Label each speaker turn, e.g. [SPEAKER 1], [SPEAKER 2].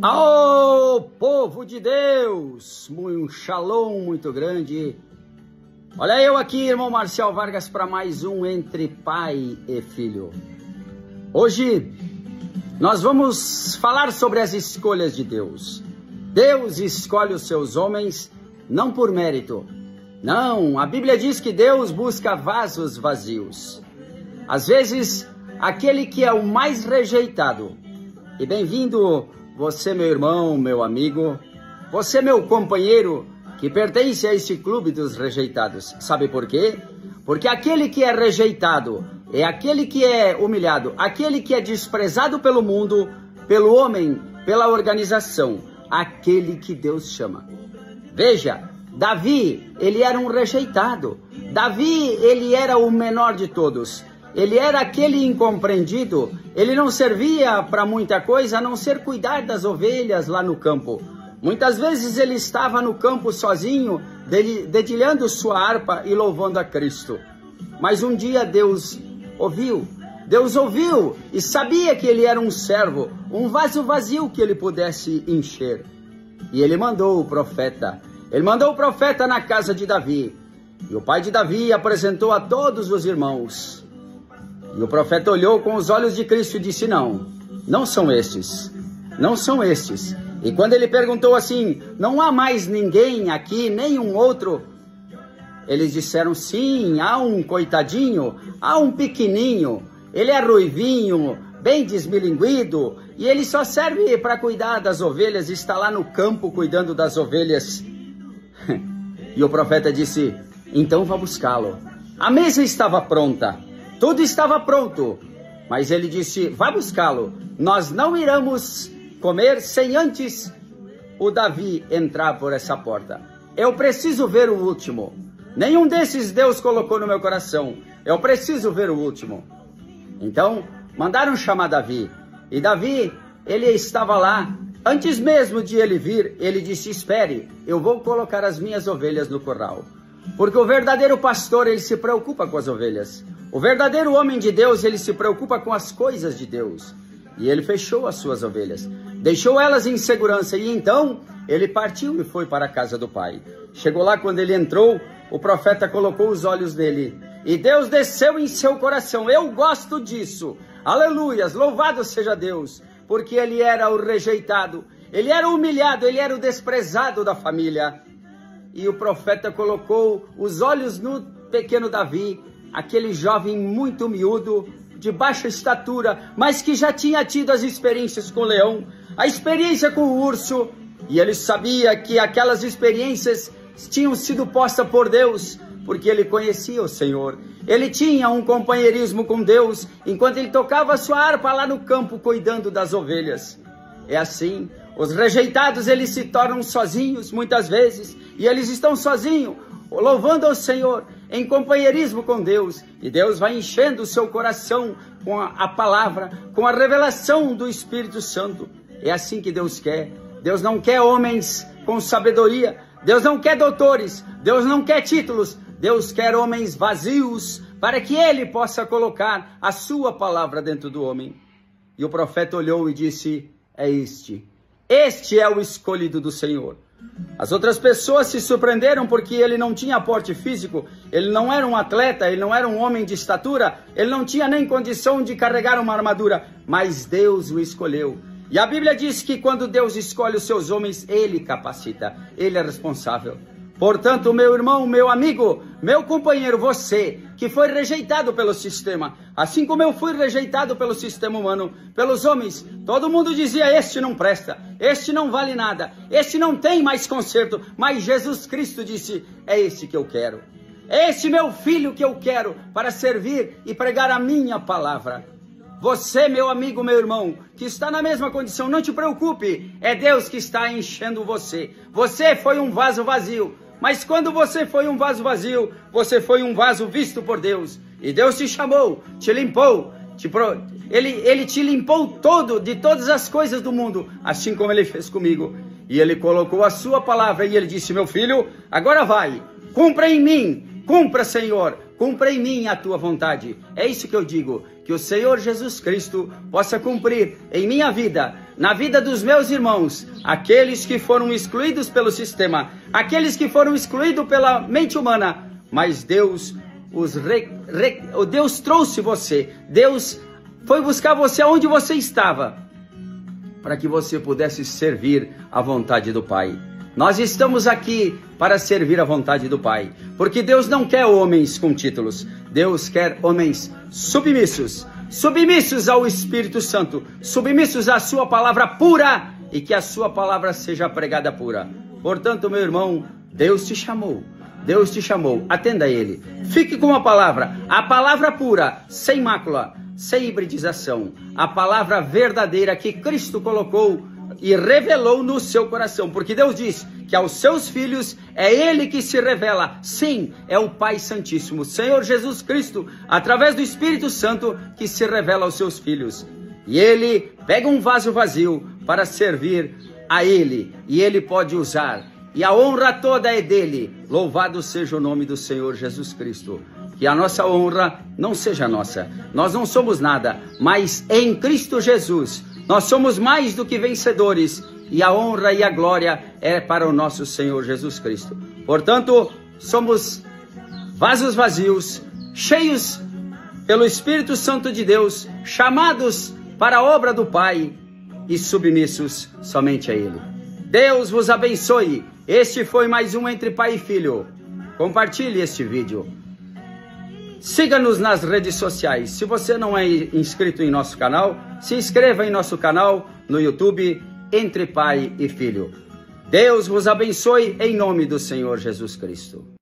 [SPEAKER 1] Ao povo de Deus, um shalom muito grande. Olha eu aqui, irmão Marcial Vargas, para mais um Entre Pai e Filho. Hoje nós vamos falar sobre as escolhas de Deus. Deus escolhe os seus homens não por mérito. Não, a Bíblia diz que Deus busca vasos vazios. Às vezes, aquele que é o mais rejeitado. E bem-vindo você, meu irmão, meu amigo, você, meu companheiro, que pertence a este clube dos rejeitados. Sabe por quê? Porque aquele que é rejeitado é aquele que é humilhado, aquele que é desprezado pelo mundo, pelo homem, pela organização, aquele que Deus chama. Veja, Davi, ele era um rejeitado. Davi, ele era o menor de todos. Ele era aquele incompreendido, ele não servia para muita coisa a não ser cuidar das ovelhas lá no campo. Muitas vezes ele estava no campo sozinho, dedilhando sua harpa e louvando a Cristo. Mas um dia Deus ouviu e sabia que ele era um servo, um vaso vazio que ele pudesse encher. E ele mandou o profeta na casa de Davi. E o pai de Davi apresentou a todos os irmãos. E o profeta olhou com os olhos de Cristo e disse, não são estes. E quando ele perguntou assim, não há mais ninguém aqui, nenhum outro? Eles disseram, sim, há um coitadinho, há um pequenininho, ele é ruivinho, bem desmilinguido, e ele só serve para cuidar das ovelhas, está lá no campo cuidando das ovelhas. E o profeta disse, então vá buscá-lo. A mesa estava pronta. Tudo estava pronto, mas ele disse, vá buscá-lo, nós não iremos comer sem antes o Davi entrar por essa porta. Eu preciso ver o último. Nenhum desses Deus colocou no meu coração. Eu preciso ver o último. Então, mandaram chamar Davi. E Davi, ele estava lá. Antes mesmo de ele vir, ele disse, espere, eu vou colocar as minhas ovelhas no curral. Porque o verdadeiro pastor, ele se preocupa com as ovelhas. O verdadeiro homem de Deus, ele se preocupa com as coisas de Deus. E ele fechou as suas ovelhas, deixou elas em segurança. E então, ele partiu e foi para a casa do pai. Chegou lá, quando ele entrou, o profeta colocou os olhos nele. E Deus desceu em seu coração. Eu gosto disso. Aleluias, louvado seja Deus. Porque ele era o rejeitado, ele era o humilhado, ele era o desprezado da família. E o profeta colocou os olhos no pequeno Davi, aquele jovem muito miúdo, de baixa estatura, mas que já tinha tido as experiências com o leão, a experiência com o urso, e ele sabia que aquelas experiências tinham sido postas por Deus, porque ele conhecia o Senhor. Ele tinha um companheirismo com Deus, enquanto ele tocava a sua harpa lá no campo, cuidando das ovelhas. É assim, os rejeitados, eles se tornam sozinhos, muitas vezes, e eles estão sozinhos, louvando ao Senhor, em companheirismo com Deus, e Deus vai enchendo o seu coração com a palavra, com a revelação do Espírito Santo. É assim que Deus quer. Deus não quer homens com sabedoria, Deus não quer doutores, Deus não quer títulos, Deus quer homens vazios, para que Ele possa colocar a sua palavra dentro do homem. E o profeta olhou e disse, é este é o escolhido do Senhor. As outras pessoas se surpreenderam porque ele não tinha porte físico, ele não era um atleta, ele não era um homem de estatura, ele não tinha nem condição de carregar uma armadura, mas Deus o escolheu. E a Bíblia diz que quando Deus escolhe os seus homens, Ele capacita, Ele é responsável. Portanto, meu irmão, meu amigo, meu companheiro, você que foi rejeitado pelo sistema, assim como eu fui rejeitado pelo sistema humano, pelos homens, todo mundo dizia, este não presta, este não vale nada, este não tem mais conserto, mas Jesus Cristo disse, é este que eu quero, é este meu filho que eu quero para servir e pregar a minha palavra. Você, meu amigo, meu irmão, que está na mesma condição, não te preocupe, é Deus que está enchendo você. Você foi um vaso vazio, mas quando você foi um vaso vazio, você foi um vaso visto por Deus. E Deus te chamou, te limpou, Ele te limpou todo, de todas as coisas do mundo, assim como Ele fez comigo. E Ele colocou a sua palavra e Ele disse, meu filho, agora vai, cumpra em mim, cumpra, Senhor, cumpra em mim a tua vontade. É isso que eu digo, que o Senhor Jesus Cristo possa cumprir em minha vida, na vida dos meus irmãos, aqueles que foram excluídos pelo sistema, aqueles que foram excluídos pela mente humana, mas Deus Deus trouxe você, Deus foi buscar você onde você estava, para que você pudesse servir a vontade do Pai. Nós estamos aqui para servir a vontade do Pai, porque Deus não quer homens com títulos, Deus quer homens submissos, submissos ao Espírito Santo, submissos à sua palavra pura, e que a sua palavra seja pregada pura. Portanto, meu irmão, Deus te chamou, atenda a Ele, fique com a palavra pura, sem mácula, sem hibridização, a palavra verdadeira que Cristo colocou e revelou no seu coração, porque Deus diz que aos seus filhos é Ele que se revela, sim, é o Pai Santíssimo, Senhor Jesus Cristo, através do Espírito Santo que se revela aos seus filhos, e Ele pega um vaso vazio para servir a Ele, e Ele pode usar, e a honra toda é dele. Louvado seja o nome do Senhor Jesus Cristo. Que a nossa honra não seja nossa. Nós não somos nada, mas em Cristo Jesus nós somos mais do que vencedores. E a honra e a glória é para o nosso Senhor Jesus Cristo. Portanto, somos vasos vazios, cheios pelo Espírito Santo de Deus, chamados para a obra do Pai e submissos somente a Ele. Deus vos abençoe. Este foi mais um Entre Pai e Filho. Compartilhe este vídeo. Siga-nos nas redes sociais. Se você não é inscrito em nosso canal, se inscreva em nosso canal no YouTube, Entre Pai e Filho. Deus vos abençoe em nome do Senhor Jesus Cristo.